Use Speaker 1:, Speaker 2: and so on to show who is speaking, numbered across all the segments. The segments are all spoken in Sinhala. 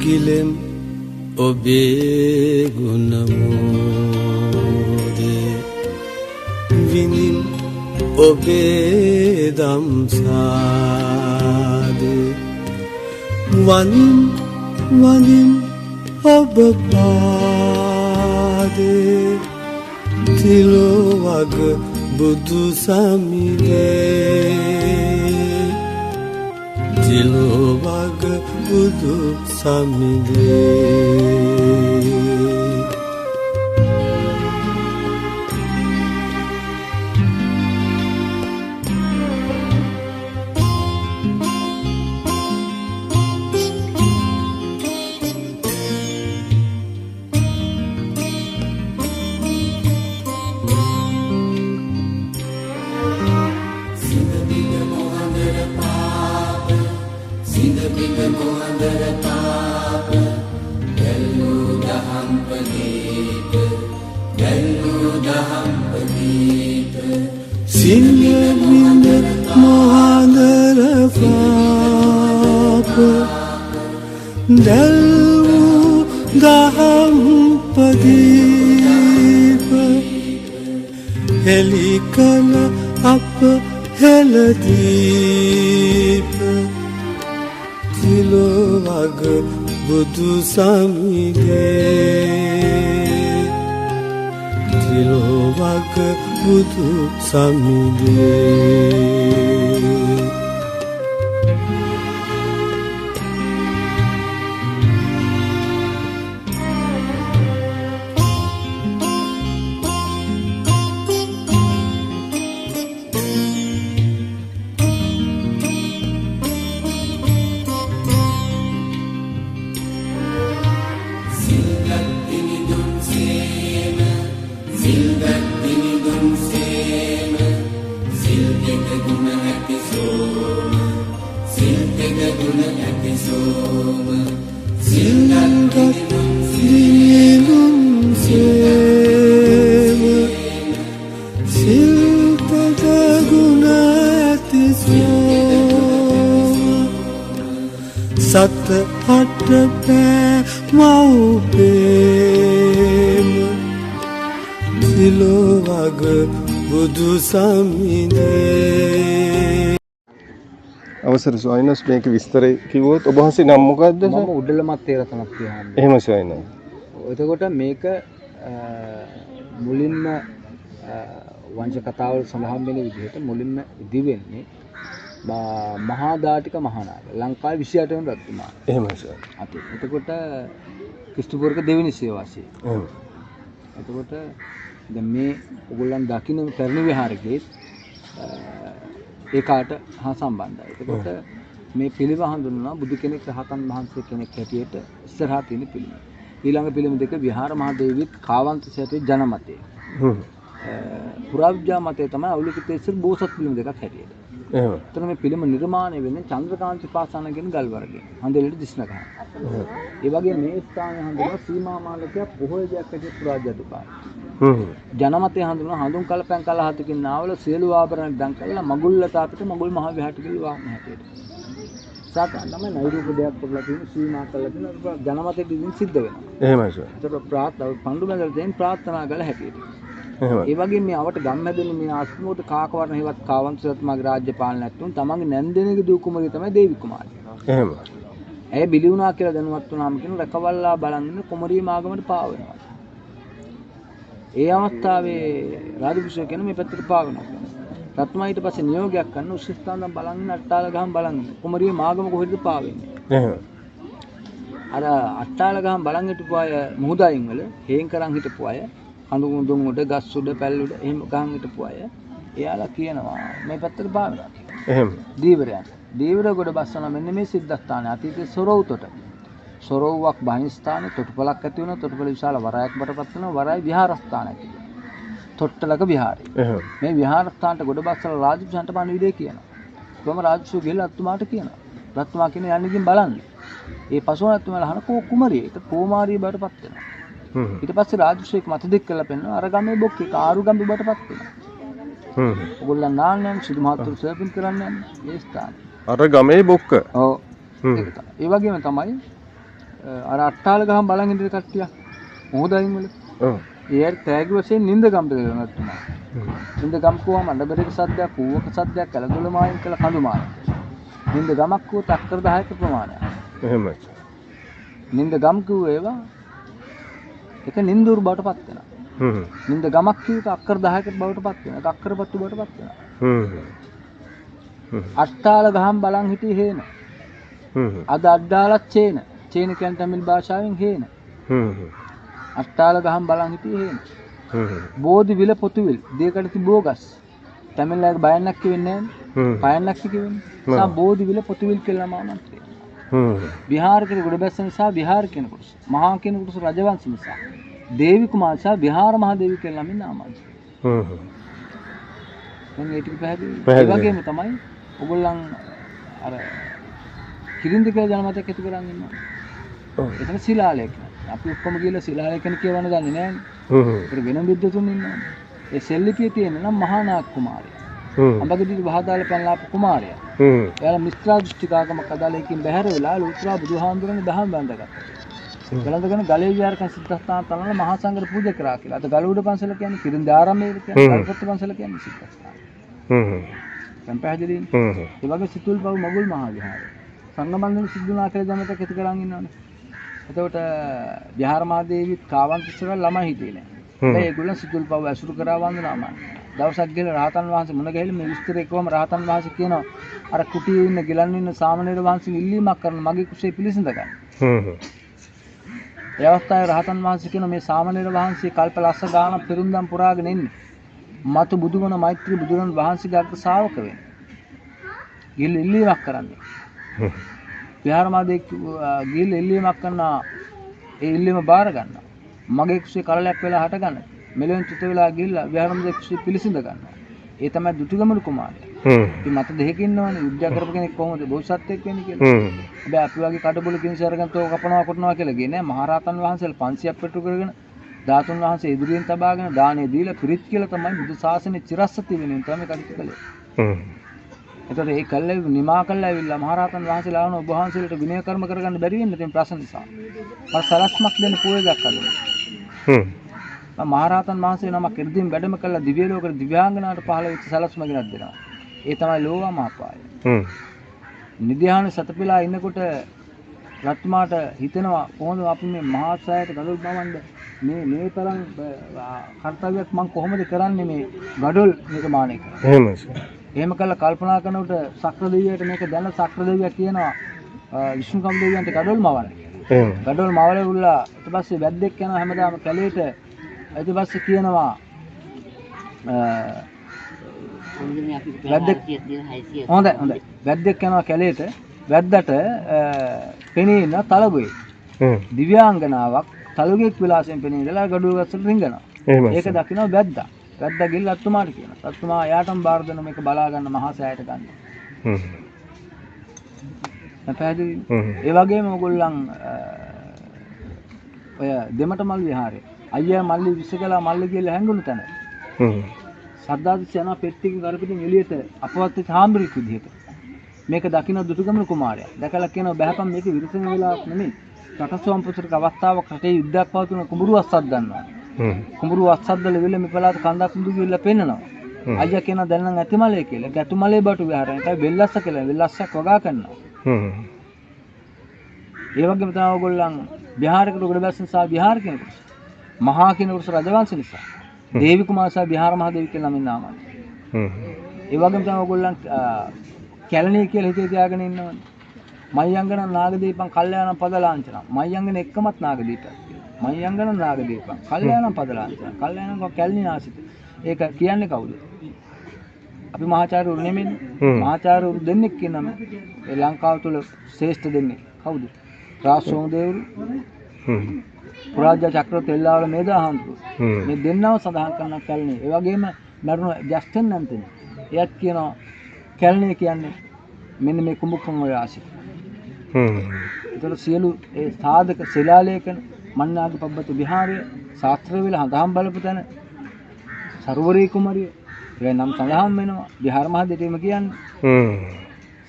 Speaker 1: ගිලෙම් ඔබේ ගුණමෝදේ විනින් ඔබේ දම්සාදේ වනින් වනින් ඔබ පාදේ තිලෝ වග බුදු සමිදේ තිලෝ වග බුදු සමිදේ සිංහබිඳ මොහඳර පාප දැල්වූ දහම් පදීප හෙළි කළ අප හෙළදීප තිලෝ වග බුදු සමිදේ තිලෝ වග බුදු සමිදේ සත අට පෑ මව්පේම තිලෝ වග බුදු සමිදේ අවසර සොයිනස් මේක විස්තරය කිව්වොත් ඔබ වහන්සේ නම් මොකද්ද සර්?
Speaker 2: මම උඩලමත් තේරතනක් කියනවා.
Speaker 1: එහෙම සොයිනස්.
Speaker 2: එතකොට මේක මුලින්ම වංශ කතාවල සඳහන් වෙන විදිහට මුලින්ම ඉදි වෙන්නේ මහා දාටික මහානාග ලංකාවේ 28 වෙනි රජතුමා.
Speaker 1: එහෙමයි සර්.
Speaker 2: අතේ. එතකොට ක්‍රිස්තුපූර්ව දෙවෙනි සියවසේ. එතකොට දැන් මේ ඔයගොල්ලන් දකින්න පැරණි විහාරකේ ඒකාට හා සම්බන්ධයි. එතකොට මේ පිළිම හඳුන්වනවා බුදු කෙනෙක් රහතන් වහන්සේ කෙනෙක් හැටියට ඉස්සරහා තියෙන පිළිම. ඊළඟ පිළිම දෙක විහාර මහා දේවිත් කාවන්ත සැටේ ජනමතය. පුරාවිද්‍යා මතය තමයි අවුලිකිත ඉස්සර බෝසත් පිළිම දෙකක් හැටියට. එතන මේ පිළිම නිර්මාණය වෙන්නේ චන්ද්‍රකාන්ති පාසාන කියන ගල් වර්ගයෙන්. හඳෙලට දිස්න ගන්න. ඒ වගේ මේ ස්ථානය හඳුන්වන සීමා මාලකය පොහොය දෙයක් හැටියට පුරාජ්‍යතුපාල. ජනමතය හඳුන්වන හඳුන් කලපැන් කලහතකින් නාවල සියලු ආභරණ දන් කළා මගුල්ල තාපිට මගුල් මහ විහාරට ගිහින් වාහන හැටියට. සාකන් තමයි නෛරූප දෙයක් කරලා තියෙන සීමා කළා තියෙන ජනමතයට ඉදින් සිද්ධ වෙනවා. එහෙමයි සර්. ඒකට පඬු බැඳලා තියෙන ප්‍රාර්ථනා කළ හැටියට. ඒ වගේ මේ අවට ගම් හැදෙන මේ අස්මුවට කාකවර්ණ හේවත් කාවන්ත සත්මාගේ රාජ්‍ය පාලනයක් තුන් තමන්ගේ නැන්දෙනගේ දූ කුමරිය තමයි දේවි කුමාරිය. එහෙම. ඇය බිලි වුණා කියලා දැනුවත් වුණාම කියන රකවල්ලා බලන් ඉන්න කුමරිය මාගමට පාව වෙනවා. ඒ අවස්ථාවේ රාජපුරුෂය කියන මේ පැත්තට පාව වෙනවා. රත්මා ඊට පස්සේ නියෝගයක් කරන උස්සස්ථානන් බලන් ඉන්න අට්ටාල ගහන් බලන් ඉන්න. කුමරිය මාගම කොහෙද පාව වෙන්නේ? එහෙම. අර අට්ටාල ගහන් බලන් හිටපු අය මුහුදයින් වල හේන් කරන් හිටපු අය හඳු මුදුන් උඩ ගස් උඩ පැල් උඩ එහෙම ගහන් හිටපු අය එයාලා කියනවා මේ පැත්තට පාවනවා. එහෙම. දීවරයන්. දීවර ගොඩ බස්සන මෙන්න මේ සිද්ධාස්ථානයේ අතීතයේ සොරවුතට. සොරවුවක් බහිස්ථානයේ තොටුපලක් ඇති වෙනවා. තොටුපල විශාල වරායක් බටපත් වෙනවා. වරායි විහාරස්ථානයක් කියනවා. තොට්ටලක විහාරය. මේ විහාරස්ථානට ගොඩ බස්සලා රාජපුරුෂයන්ට පණිවිඩය කියනවා. කොහොම රාජපුරුෂය ගිහලා රත්තුමාට කියනවා. රත්තුමා කියන යන්න ගින් බලන්න. ඒ පසුව රත්තුමාලා අහන කුමරිය. ඒක කුමාරිය බටපත් වෙනවා. ඊට පස්සේ රාජපුරුෂයෙක් මත දෙක් කරලා පෙන්නනවා අර ගමේ බොක්කේ කාරු ගම්බි බටපත් වෙනවා. ඔයගොල්ලන් නාන්නේ සිදු මහත්තුරු සර්පින් කරන්නේ මේ ස්ථානේ.
Speaker 1: අර ගමේ බොක්ක.
Speaker 2: ඔව්. ඒ වගේම තමයි අර අට්ටාල ගහම බලන් ඉඳි කට්ටිය. මොහොතයින් වල.
Speaker 1: ඔව්.
Speaker 2: ඒ තෑගි වශයෙන් නින්ද ගම්ට දෙනවා තුමා. නින්ද ගම් කෝම මණ්ඩබරික සද්දයක්, කූවක සද්දයක්, කලදොල මායින් කළ කඳු මායින්. නින්ද ගමක් කෝ අක්කර 10ක ප්‍රමාණයක්.
Speaker 1: එහෙමයි.
Speaker 2: නින්ද ගම් කිව්ව ඒවා එක නින්දුරු බවට පත් වෙනවා. නින්ද ගමක් කියුවට අක්කර 10කට බවට පත් වෙනවා. ඒක අක්කරපත්තු බවට පත් වෙනවා. අට්ටාල ගහම් බලන් හිටියේ හේන. අද අඩ්ඩාලත් චේන. චේන කියන්නේ තමිල් භාෂාවෙන් හේන. අට්ටාල ගහම් බලන් හිටියේ හේන. බෝධි විල පොතුවිල් දෙයකට තිබෝගස්. තමිල් අය බයන්නක් කියෙන්නේ නැහැ. පයන්නක් කියෙන්නේ. සා බෝධි විල පොතුවිල් කියලා මානන්ත්‍රය. විහාර කියන ගොඩ බැස්ස නිසා විහාර කියන කොටස. මහා කියන කොටස රජවංශ නිසා. දේවි කුමාර සහ විහාර මහ දේවි කියලා නම් නාමයි. මම ඒ ටික පැහැදිලි. ඒ වගේම තමයි ඔයගොල්ලන් අර කිරින්ද කියලා ජනමතයක් ඇති කරන් ඉන්නවා. ඔව්. එතන ශිලාලේඛන. අපි ඔක්කොම කියලා ශිලාලේඛන කියවන්න දන්නේ නැහැ. ඒක වෙන විද්වතුන් ඉන්නවා. ඒ සෙල්ලිපියේ තියෙන නම් මහා නාග කුමාරයා. අඹගදී වහදාල පැනලාපු කුමාරයා. එයාලා මිත්‍රා දෘෂ්ටිකාගමක් අදාළේකින් බැහැර වෙලා ලෝත්‍රා බුදුහාමුදුරනේ දහම් බඳගත්තා. ගලඳගෙන ගලේ විහාරකන් සිද්ධාස්ථාන තනල මහා සංඝර පූජා කරා කියලා. අද ගලුඩ පන්සල කියන්නේ කිරින්ද ආරාමයේ කියන්නේ ගල්පොත්ත පන්සල කියන්නේ සිද්ධාස්ථාන. දැන් පැහැදිලිද? ඒ වගේ සිතුල් පව් මගුල් මහා විහාරය. සංගමන්දන සිද්ධුනා කියලා දැනට කෙති කරන් ඉන්නවනේ. එතකොට විහාර මහා දේවිත් කාවන්තිස්සර ළමයි හිටියේ නෑ. දැන් ඒගොල්ලන් සිතුල් පව් ඇසුරු කරා වන්දනාමයි. දවසක් ගිහලා රහතන් වහන්සේ මුණ ගැහිලා මේ විස්තර එක්කම රහතන් වහන්සේ කියනවා අර කුටියේ ඉන්න ගිලන් ඉන්න සාමණේර වහන්සේ ඉල්ලීමක් කරන මගේ කුසේ පිළිසඳ ගන්න. ඒ අවස්ථාවේ රහතන් වහන්සේ කියන මේ සාමණේර වහන්සේ කල්ප ලස්ස ගානක් පෙරුම්දම් පුරාගෙන ඉන්නේ. මතු බුදුගුණ මෛත්‍රී බුදුරන් වහන්සේගේ අග්‍ර ශා วก වෙන්නේ. ගිහින් ඉල්ලීමක් කරන්නේ. විහාරමාදේ ගිහින් ඉල්ලීමක් කරනවා. ඒ ඉල්ලීම බාර ගන්නවා. මගේ කුසේ කරලයක් වෙලා හට ගන්න. මෙලෙන් චුත වෙලා ගිහිල්ලා විහාරමාදේ කුසේ පිළිසිඳ ගන්නවා. ඒ තමයි දුටුගැමුණු කුමාරයා. ඉතින් මත දෙකකින් ඉන්නවනේ විද්‍යා කරපු කෙනෙක් කොහොමද බෝසත්ත්වෙක් වෙන්නේ කියලා. හැබැයි අපි වගේ කඩබුල කිනිසි අරගෙන තෝ කපනවා කොටනවා කියලා ගියේ නෑ. මහරහතන් වහන්සේලා 500ක් පෙට්ටු කරගෙන ධාතුන් වහන්සේ ඉදිරියෙන් තබාගෙන දානේ දීලා පිරිත් කියලා තමයි බුදු සාසනේ චිරස්සති වෙනින් තමයි කටයුතු කළේ. එතකොට ඒ කල්ලේ නිමා කළා ඇවිල්ලා මහරහතන් වහන්සේලා ආවන ඔබ වහන්සේලාට විනය කර්ම කරගන්න බැරි වෙන්නේ තියෙන ප්‍රශ්න නිසා. අර සලස්මක් දෙන්න පොයයක් අල්ලනවා. මහරහතන් වහන්සේ නමක් ඉර්ධින් වැඩම කළා දිව්‍ය ලෝකෙට දිව්‍යාංගනාවට පහළ වෙච්ච සලස්ම ගෙනත් දෙනවා. ඒ තමයි ලෝවා මහපාය. නිධ්‍යාන සතපිලා ඉන්නකොට රත්මාට හිතෙනවා කොහොමද අපි මේ මහා සායයට ගඩොල් බවන්න මේ තරම් කර්තව්‍යයක් මම කොහොමද කරන්නේ මේ ගඩොල් නිර්මාණය කරන්නේ. එහෙමයි. එහෙම කළා කල්පනා කරනකොට සක්‍ර දෙවියට මේක දැන සක්‍ර දෙවියා කියනවා විෂ්ණුකම් දෙවියන්ට ගඩොල් මවන්න. ගඩොල් මවලේ උල්ලා ඊට පස්සේ වැද්දෙක් යනවා හැමදාම කැලේට. ඊට පස්සේ කියනවා හොඳයි වැද්දෙක් යනවා කැලේට. වැද්දට පෙනී ඉන්න තලගොයෙක්. දිව්‍යාංගනාවක් තලුගෙක් විලාසයෙන් පෙනී ඉඳලා ගඩොල් ගස්සට රිංගනවා. ඒක දකින්න වැද්දා. වැද්දා ගිහින් අත්තුමාට කියනවා. අත්තුමා යාටම බාර දෙන මේක බලා ගන්න මහා සෑයට ගන්න. පැහැදිලි. ඒ වගේම ඔයගොල්ලන් ඔය දෙමටමල් විහාරේ අයියා මල්ලි විශ්කලා මල්ලි කියලා හැංගුණු තැන. සද්දාතිස්ස යන පෙට්ටියකින් කරපිටින් එළියට අපවත් වෙච්ච හාමුදුරුවෙක් විදිහට. මේක දකින්න දුටුගැමුණු කුමාරයා. දැකලා කියනවා බෑපම් මේක විරසන වෙලාවක් නෙමෙයි. රටසුවම් පුසරක අවස්ථාවක් රටේ යුද්ධයක් පවතුන කුඹුරු අස්සක් ගන්නවා. කුඹුරු අස්සද්දල විල මෙපලාත කන්දක් මුදු ගිහිල්ලා පෙන්නනවා. අයියා කියනවා දැන් නම් ඇතිමලේ කියලා. ඒක ඇතුමලේ බටු විහාරය. ඒකයි වෙල්ලස්ස කියලා. වෙල්ලස්සක් වගා කරනවා. ඒ වගේම තමයි ඔයගොල්ලන් විහාරයකට උඩ බැස්ස නිසා විහාර කියන කොටස. මහා කියන කොටස රජවංශ නිසා. දේවි කුමාර සහ විහාර මහ දේවි කියලා නම් නාමයි. ඒ වගේම තමයි ඔයගොල්ලන් කැලණිය කියලා හිතේ තියාගෙන ඉන්නවනේ. මයංගන නාගදීපං කල්යාණම් පදලාංචන. මයංගන එක්කමත් නාගදීපක්. මයංගන නාගදීපං කල්යාණම් පදලාංචන. කල්යාණම් කැලණිය ආසිත. ඒක කියන්නේ කවුද? අපි මහාචාර්යවරු නෙමෙයි. මහාචාර්යවරු දෙන්නෙක් කියනම ඒ ලංකාව තුල ශ්‍රේෂ්ඨ දෙන්නේ කවුද? රාජසෝම දේවරු. පුරාජා චක්‍ර තෙල්ලාවල මේදාහම්තුරු. මේ දෙන්නව සඳහන් කරන කැලණිය. ඒ වගේම මරුණ ජස්ටින් නැන්තනි. එයත් කියනවා කැලණිය කියන්නේ මෙන්න මේ කුඹුකම් වල ආසිත. ඒතර සියලු ඒ සාධක ශිලාලේඛන මන්නාගේ පබ්බත විහාරය ශාස්ත්‍ර වල හඳහම් බලපු තැන සරුවරී කුමරිය ඒ නම් සඳහන් වෙනවා විහාර මහ දෙවියම කියන්නේ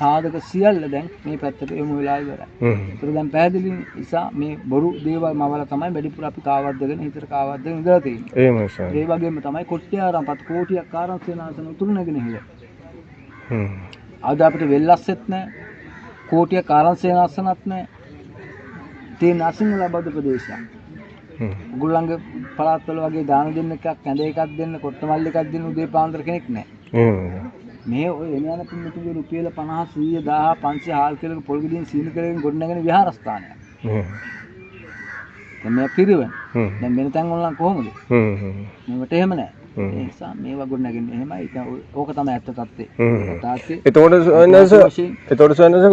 Speaker 2: සාධක සියල්ල දැන් මේ පැත්තට යොමු වෙලා ඉවරයි. ඒතර දැන් පැහැදිලි නිසා මේ බොරු දේවල් මවලා තමයි වැඩිපුර අපි කාවද්දගෙන හිතට කාවද්දගෙන ඉඳලා තියෙන්නේ.
Speaker 1: එහෙමයි ස්වාමීන්
Speaker 2: ඒ වගේම තමයි කොට්ටියාරම්පත් කෝටියක් ආරක්ෂානාසන උතුරු නැගෙන හිල.
Speaker 1: වහන්සේ.
Speaker 2: අද අපිට වෙල්ලස්සෙත් නැහැ. කෝටියක් ආරක්ෂානාසනත් නැහැ. තේ නසින් ලබද ප්‍රදේශයක්. උගුල්ලන්ගේ පළාත්වල වගේ දාන දෙන්න එකක්, කැඳ එකක් දෙන්න, කොට්ටමල්ලි එකක් දෙන්න උදේ පාන්දර කෙනෙක් නැහැ. මේ ඔය එන යන පින්නතුගේ රුපියල 50 100 1000 500 හාල් කෙලක පොල් ගෙඩියෙන් සීනි කරගෙන ගොඩනගෙන විහාරස්ථානයක්. දැන් මේ පිරිවෙන. දැන් වෙන තැන් වල නම් කොහොමද? මේකට එහෙම නැහැ. ඒ නිසා මේවා ගොඩනගන්නේ එහෙමයි. ඕක තමයි ඇත්ත තත්ත්වය. තාත්තේ
Speaker 1: එතකොට සයනස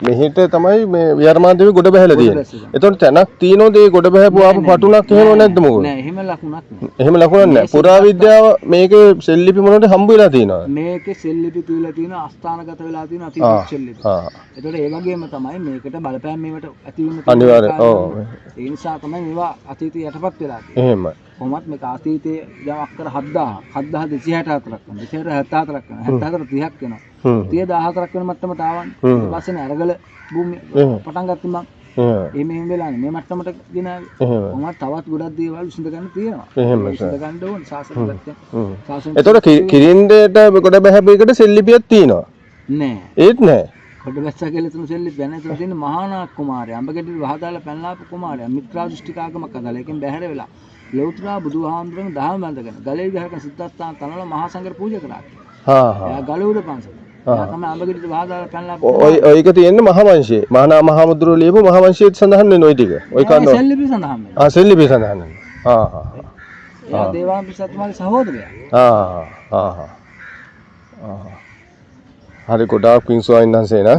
Speaker 1: මෙහෙට තමයි මේ විහාරමාදේවි ගොඩ බහැලා තියෙන්නේ. එතකොට තැනක් තියෙනවද ඒ ගොඩ බහැපු ආපු පටුලක් එහෙම නැද්ද මොකද?
Speaker 2: නෑ එහෙම ලකුණක් නෑ.
Speaker 1: එහෙම ලකුණක් නෑ. පුරාවිද්‍යාව මේකේ සෙල්ලිපි මොනවද හම්බ වෙලා තියෙනවද?
Speaker 2: මේකේ සෙල්ලිපි තියලා තියෙනවා, අස්ථානගත වෙලා තියෙනවා අතීත සෙල්ලිපි. එතකොට ඒ වගේම තමයි මේකට බලපෑම් මේවට ඇති වෙන
Speaker 1: අනිවාර්යයෙන්. ඔව්.
Speaker 2: ඒ නිසා තමයි මේවා අතීතයේ යටපත් වෙලා තියෙන්නේ.
Speaker 1: එහෙමයි.
Speaker 2: කොහොමත් මේක අතීතයේ දැන් අක්කර 7264ක් කරනවා. 274ක් කරනවා. 74 30ක් වෙනවා. 30014ක් වෙන මට්ටමට ආවන්නේ. ඊට පස්සේ අරගල භූමිය පටන් ගත්තා මම. එහෙම වෙලානේ මේ මට්ටමට ගෙනාවේ. කොහොමත් තවත් ගොඩක් දේවල් විසඳ ගන්න තියෙනවා. විසඳ ගන්න ඕන සාසන පැත්තෙන්.
Speaker 1: එතකොට කිරින්දේට ගොඩ බහැපු එකට සෙල්ලිපියක් තියෙනවා.
Speaker 2: නෑ.
Speaker 1: ඒත් නෑ.
Speaker 2: ගොඩ බැස්සා කියලා තුන සෙල්ලිපි දැන තුන තියෙන මහානායක කුමාරයා. අඹගෙඩි වහදාලා පැනලාපු කුමාරයා. මිත්‍රා දෘෂ්ටිකාගමක් අදාලා. ඒකෙන් බැහැර වෙලා ලෞත්‍රා බුදුහාමුදුරන් දහම බැඳගෙන ගලේ ගහක සිද්ධාස්ථාන තනවල මහා සංඝර පූජා කරා. එයා ගලවුඩ පන්සල. එයා තමයි අඹගෙඩිට වහදාලා පැනලාපු.
Speaker 1: ඔයක තියෙන්නේ මහවංශයේ. මහානා මහමුදුරෝ ලියපු මහවංශයේ සඳහන් වෙන ওই ටික. ඔය කන්න.
Speaker 2: සෙල්ලිපි සඳහන් වෙනවා.
Speaker 1: සෙල්ලිපි සඳහන් වෙනවා.
Speaker 2: එයා දේවානම්පියතුමාගේ සහෝදරයා.
Speaker 1: හරි ගොඩාක් පිං ස්වාමීන් වහන්සේ නා